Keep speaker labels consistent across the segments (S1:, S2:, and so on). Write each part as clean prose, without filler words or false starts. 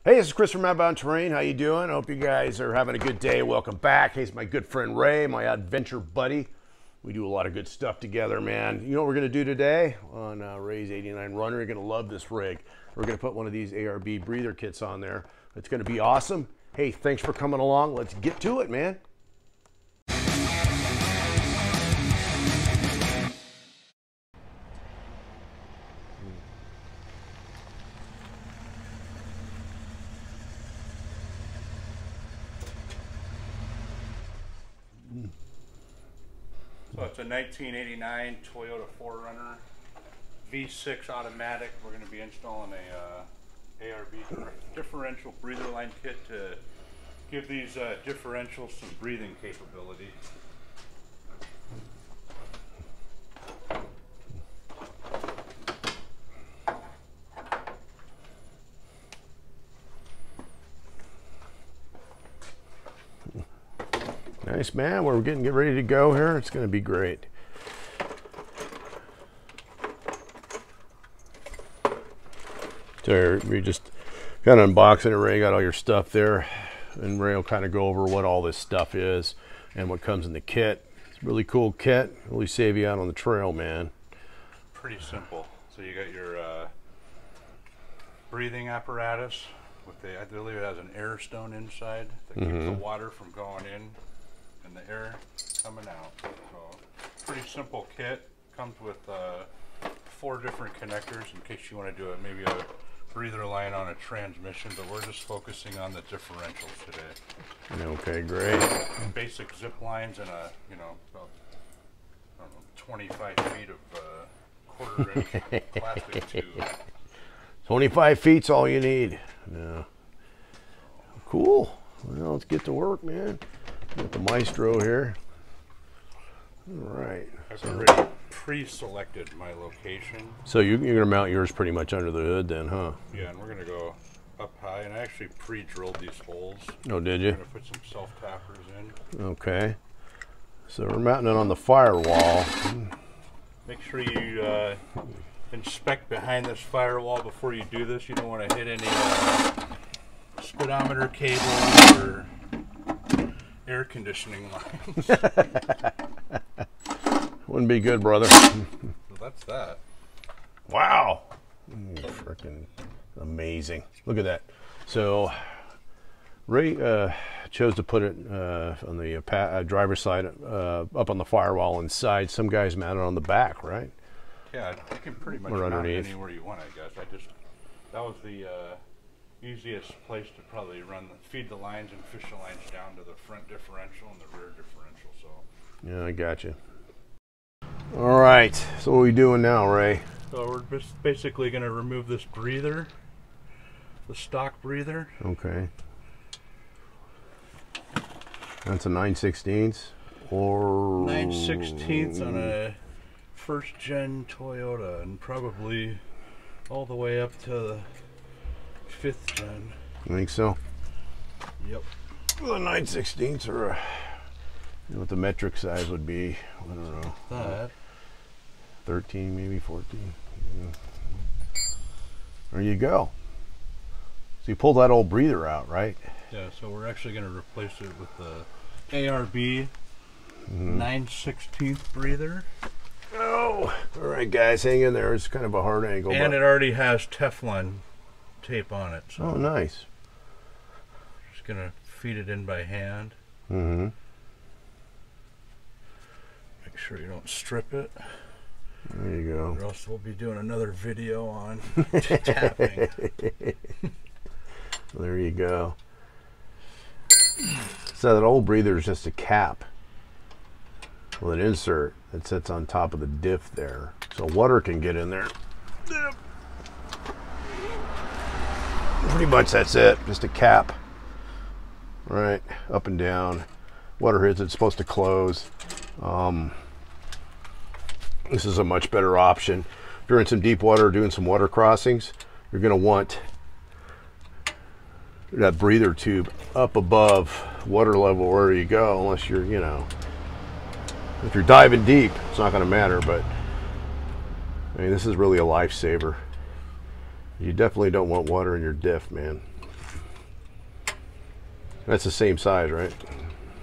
S1: Hey, this is Chris from Outbound Terrain. How you doing? I hope you guys are having a good day. Welcome back. He's my good friend Ray, my adventure buddy. We do a lot of good stuff together, man. You know what we're going to do today on Ray's 89 Runner? You're going to love this rig. We're going to put one of these ARB breather kits on there. It's going to be awesome. Hey, thanks for coming along. Let's get to it, man.
S2: So it's a 1989 Toyota 4Runner V6 automatic. We're going to be installing a ARB differential breather line kit to give these differentials some breathing capability.
S1: Nice, man. We're getting ready to go here. It's going to be great. So we just kind of unboxing it. Ray got all your stuff there, and Ray will kind of go over what all this stuff is and what comes in the kit. It's a really cool kit. Really save you out on the trail, man.
S2: Pretty simple. So you got your breathing apparatus with the, I believe it has an air stone inside that keeps the water from going in and the air coming out. So pretty simple kit. Comes with 4 different connectors in case you want to do maybe a breather line on a transmission, but we're just focusing on the differentials today.
S1: Okay, great.
S2: Basic zip lines and a, you know, about, I don't know, 25 feet of quarter-inch plastic tube.
S1: 25 feet's all you need. Yeah. Cool. Well, let's get to work, man. Got the Maestro here. All right.
S2: I've already pre-selected my location.
S1: So you're going to mount yours pretty much under the hood then, huh?
S2: Yeah, and we're going to go up high, and I actually pre-drilled these holes.
S1: Oh, did you?
S2: I'm going to put some self-tappers in.
S1: Okay. So we're mounting it on the firewall.
S2: Make sure you inspect behind this firewall before you do this. You don't want to hit any speedometer cables or air conditioning lines.
S1: Wouldn't be good, brother.
S2: So that's that.
S1: Wow. Freaking amazing. Look at that. So Ray chose to put it on the driver's side up on the firewall inside. Some guys mount it on the back, right?
S2: Yeah, you can pretty much
S1: Or
S2: mount it
S1: underneath.
S2: anywhere you want, I guess. That was the easiest place to probably feed the lines and fish the lines down to the front differential and the rear differential. So
S1: Yeah, I got you. All right. So what are we doing now, Ray?
S2: So we're just basically going to remove this breather, the stock breather.
S1: Okay. That's a 9/16 or
S2: 9/16 on a first gen Toyota, and probably all the way up to the 5th gen.
S1: I think so.
S2: Yep.
S1: The 9/16 or you know what the metric size would be. I don't know.
S2: That
S1: 13, maybe 14. Yeah. There you go. So you pulled that old breather out, right?
S2: Yeah, so we're actually going to replace it with the ARB 9/16 breather.
S1: Oh, all right, guys, hang in there. It's kind of a hard angle.
S2: And it already has Teflon tape on it. So
S1: oh, nice.
S2: just going to feed it in by hand.
S1: Mm-hmm.
S2: Make sure you don't strip it,
S1: There you go.
S2: or else we'll be doing another video on tapping.
S1: There you go. So that old breather is just a cap with an insert that sits on top of the diff there, so water can get in there. Pretty much that's it, just a cap. Right, up and down. Water hits, it's supposed to close. This is a much better option. If you're in some deep water or doing some water crossings, you're going to want that breather tube up above water level wherever you go, unless you're, you know, if you're diving deep, it's not going to matter, but I mean, this is really a lifesaver. You definitely don't want water in your diff, man. That's the same size, right?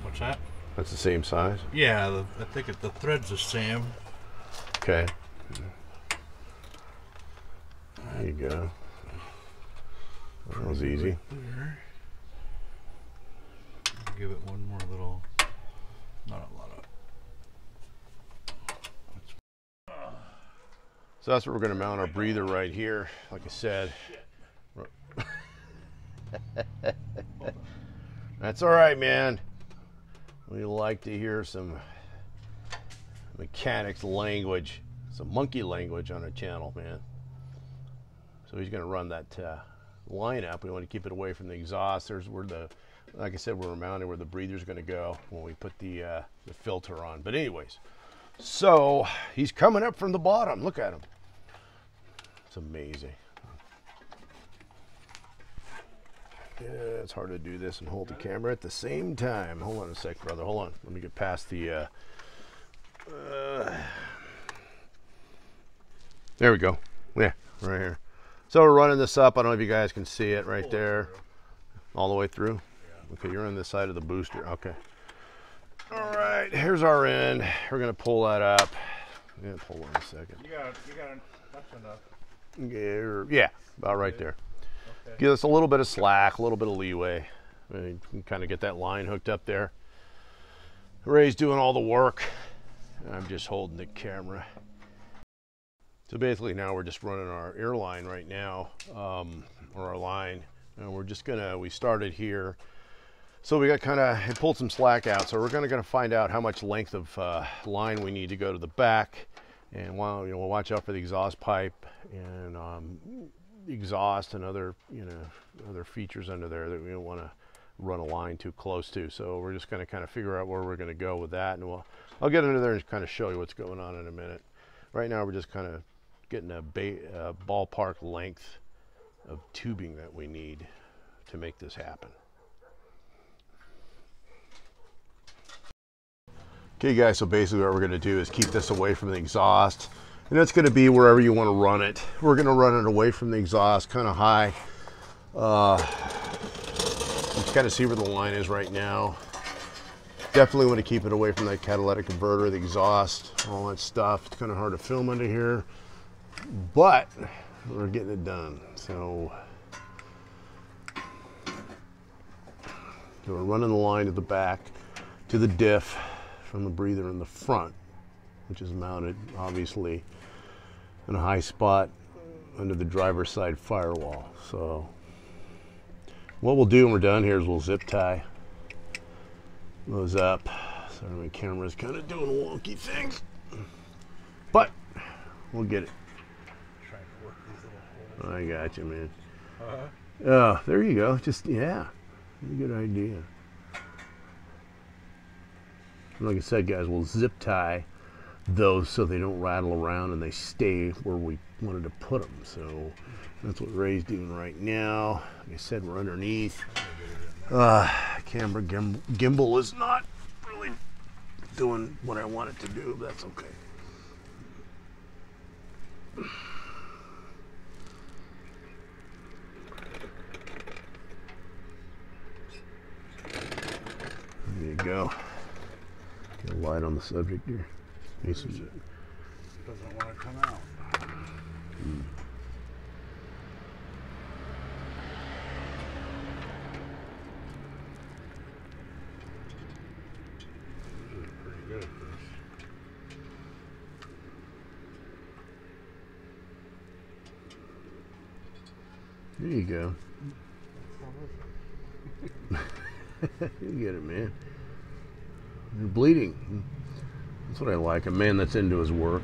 S2: What's that?
S1: That's the same size?
S2: Yeah, I think the thread's the same.
S1: Okay. There you go. That was easy.
S2: There. Give it one more little, not a lot of.
S1: So that's where we're going to mount our breather right here. Like I said. That's all right, man. We like to hear some mechanics language, some monkey language on our channel, man. So he's going to run that line up. We want to keep it away from the exhaust. There's where the, like I said, we're mounting where the breather's going to go when we put the filter on. But anyways, so he's coming up from the bottom. Look at him. It's amazing. Yeah, it's hard to do this and hold the camera at the same time. Hold on a sec, brother. Hold on. Let me get past the... there we go. Yeah, right here. So we're running this up. I don't know if you guys can see it right there. All the way through? Okay, you're on this side of the booster. Okay. All right, here's our end. We're going to pull that up. Yeah, hold on a second.
S2: You got that's enough.
S1: Yeah, about right there. Okay. Give us a little bit of slack, a little bit of leeway. You can kind of get that line hooked up there. Ray's doing all the work. I'm just holding the camera. So basically now we're just running our air line right now, or our line. And we're just gonna, we started here. So we got it pulled some slack out. So we're gonna find out how much length of line we need to go to the back. And while, we'll watch out for the exhaust pipe and exhaust and other, other features under there that we don't wanna run a line too close to. So we're just gonna kind of figure out where we're gonna go with that. And I'll get under there and kind of show you what's going on in a minute. Right now we're just kind of getting a ballpark length of tubing that we need to make this happen. Okay guys, so basically what we're going to do is keep this away from the exhaust, and that's going to be wherever you want to run it. We're going to run it away from the exhaust, kind of high. You can kind of see where the line is right now. Definitely want to keep it away from that catalytic converter, the exhaust, all that stuff. It's kind of hard to film under here, but we're getting it done. So we're running the line to the back to the diff from the breather in the front, which is mounted obviously in a high spot under the driver's side firewall. So what we'll do when we're done here is we'll zip tie those up. Sorry, my camera's kind of doing wonky things, but we'll get it.
S2: Trying to work these little holes.
S1: I got you, man. Oh, there you go. Just, yeah, good idea. Like I said, guys, we'll zip tie those so they don't rattle around and they stay where we wanted to put them. So that's what Ray's doing right now. Like I said, we're underneath. Camera gimbal is not really doing what I want it to do, but that's okay. There you go. Get a light on the subject here.
S2: Doesn't want to come out. Pretty good at this.
S1: There you go. You get it, man. You're bleeding. That's what I like. A man that's into his work.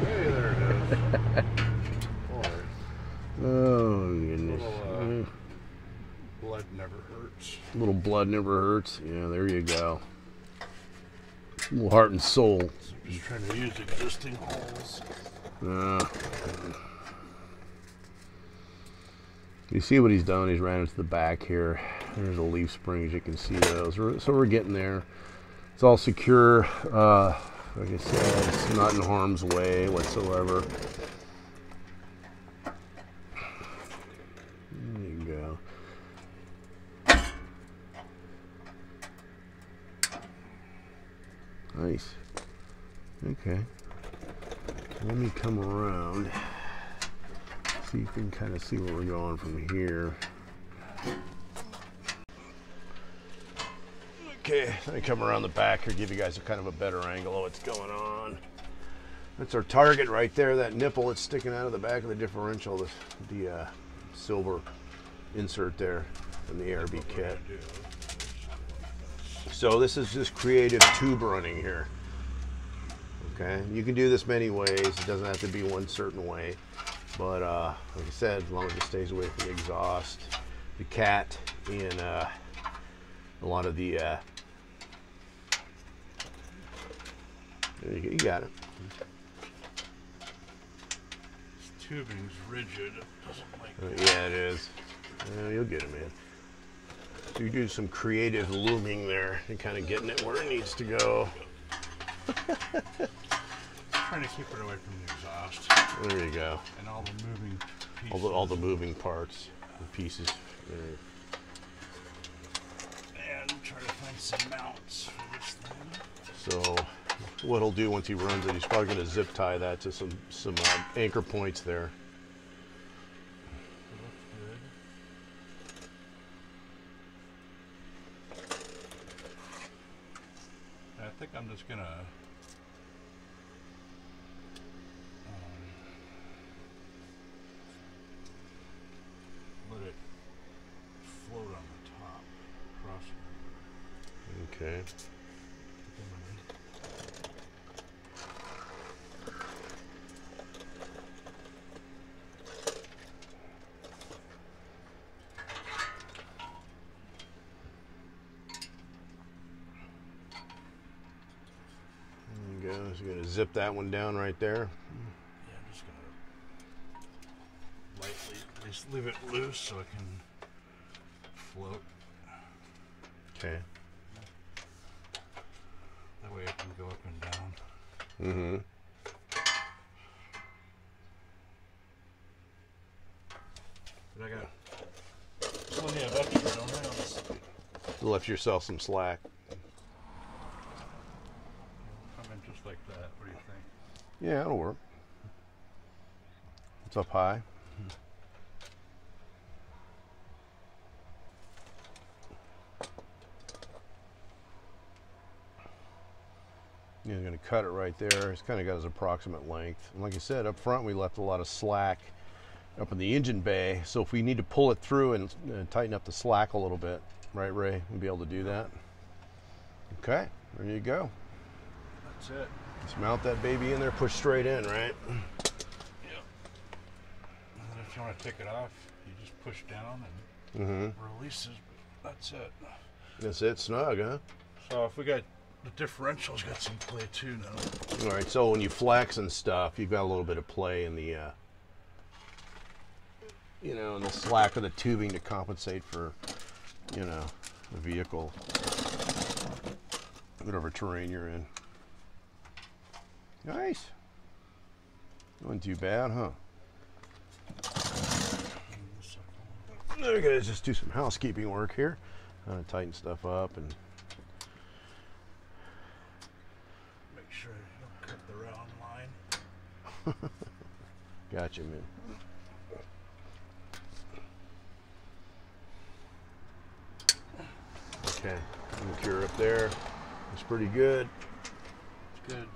S2: Hey, there it is.
S1: Oh, goodness.
S2: Blood never hurts.
S1: A little blood never hurts. Yeah, there you go. A little heart and soul.
S2: Just trying to use existing holes.
S1: You see what he's done? He's ran into the back here. There's the leaf springs. You can see those. So we're getting there. It's all secure. Like I said, it's not in harm's way whatsoever. There you go. Nice. Okay. Let me come around. See if you can kind of see where we're going from here. Okay, let me come around the back here, give you guys a kind of a better angle of what's going on. That's our target right there, that nipple that's sticking out of the back of the differential, the silver insert there in the ARB kit. So this is just creative tube running here. Okay, you can do this many ways. It doesn't have to be one certain way. But like I said, as long as it stays away from the exhaust, the cat, and a lot of the, you got it.
S2: This tubing's rigid. It doesn't like
S1: Yeah, it is. You'll get it, man. So you do some creative looming there and kind of getting it where it needs to go.
S2: Trying to keep it away from the exhaust.
S1: There you go.
S2: And all the moving pieces.
S1: All the moving parts and pieces.
S2: And try to find some mounts for this thing.
S1: So what he'll do once he runs it, he's probably going to zip tie that to some anchor points there.
S2: I think I'm just gonna let it float on the top, across it.
S1: Okay. There you go. So you're gonna zip that one down right there.
S2: Yeah, I'm just gonna lightly at least leave it loose so it can float.
S1: Okay.
S2: That way it can go up and down.
S1: Mm-hmm.
S2: But I got plenty of extra, don't I?
S1: Left yourself some slack.
S2: Come in just like that. What do you think?
S1: Yeah, it'll work. It's up high. You're going to cut it right there. It's kind of got his approximate length. And like I said, up front we left a lot of slack up in the engine bay. So if we need to pull it through and tighten up the slack a little bit, right, Ray? We'll be able to do that. Okay, there you go.
S2: That's it.
S1: Just mount that baby in there, push straight in, right?
S2: Yep. And then if you want to take it off, you just push down and releases. That's it.
S1: That's it, snug, huh?
S2: So if we got the differential's got some play too now.
S1: All right, so when you flex and stuff, you've got a little bit of play in the, you know, in the slack of the tubing to compensate for, you know, the vehicle, whatever terrain you're in. Nice. Wasn't too bad, huh? We're gonna just do some housekeeping work here. Tighten stuff up and
S2: Make sure you don't cut the round line.
S1: gotcha, man. Okay, cure up there. It's pretty good.
S2: It's good.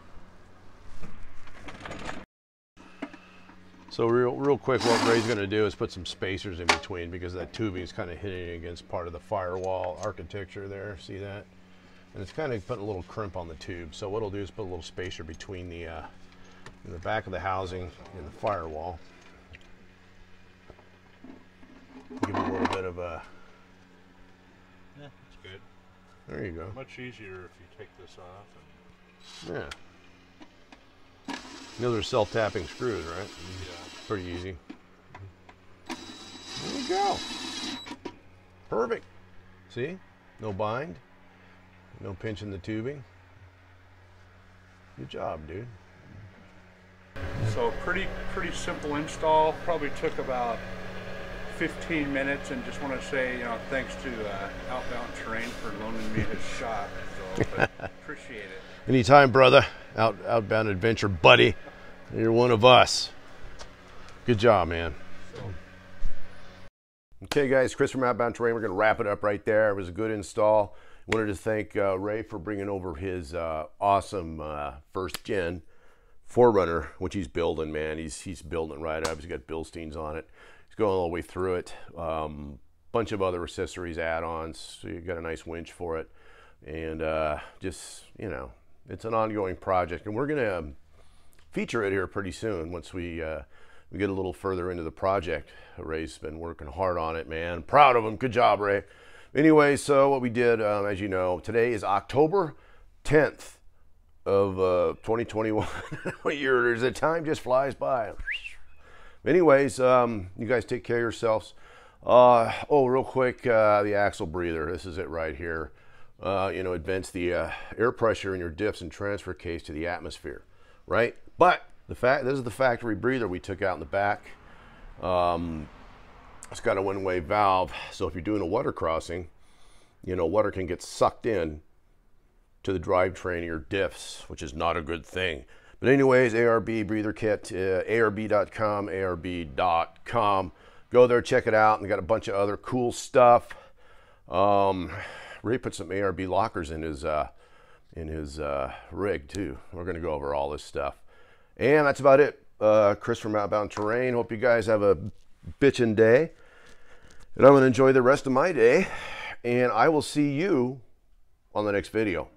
S1: So real quick, what Ray's going to do is put some spacers in between because that tubing is kind of hitting against part of the firewall architecture there. See that? And it's kind of putting a little crimp on the tube. So what he'll do is put a little spacer between the in the back of the housing and the firewall. Give it a little bit of a.
S2: Yeah, that's good.
S1: There you go.
S2: Much easier if you take this off. And
S1: Yeah. You know they're self-tapping screws, right?
S2: yeah.
S1: Pretty easy. There you go. Perfect. See? No bind. No pinching the tubing. Good job, dude.
S2: So pretty simple install. Probably took about 15 minutes, and just want to say, thanks to Outbound Terrain for loaning me his shop. So, but appreciate it.
S1: Anytime, brother. Outbound Adventure buddy. You're one of us. Good job, man. Okay, guys, Chris from Outbound Terrain. We're going to wrap it up right there. It was a good install. Wanted to thank Ray for bringing over his awesome first gen 4runner, which he's building, man. He's building it right up. He's got Bilsteins on it. He's going all the way through it. Bunch of other accessories, add-ons. So you got a nice winch for it. And just, it's an ongoing project. And we're going to feature it here pretty soon once we get a little further into the project. Ray's been working hard on it, man. Proud of him. Good job, Ray. Anyway, so what we did, as you know, today is October 10th of 2021. The time just flies by. Anyways, you guys take care of yourselves. Real quick, the axle breather. This is it right here. It vents the air pressure in your diffs and transfer case to the atmosphere, right? But this is the factory breather we took out in the back. It's got a one-way valve, so if you're doing a water crossing, water can get sucked in to the drivetrain of your diffs, which is not a good thing. But anyways, ARB Breather Kit, ARB.com, ARB.com. Go there, check it out, and they got a bunch of other cool stuff. Ray put some ARB lockers in his rig too. We're gonna go over all this stuff. And that's about it. Chris from Outbound Terrain. Hope you guys have a bitchin' day. And I'm going to enjoy the rest of my day. And I will see you on the next video.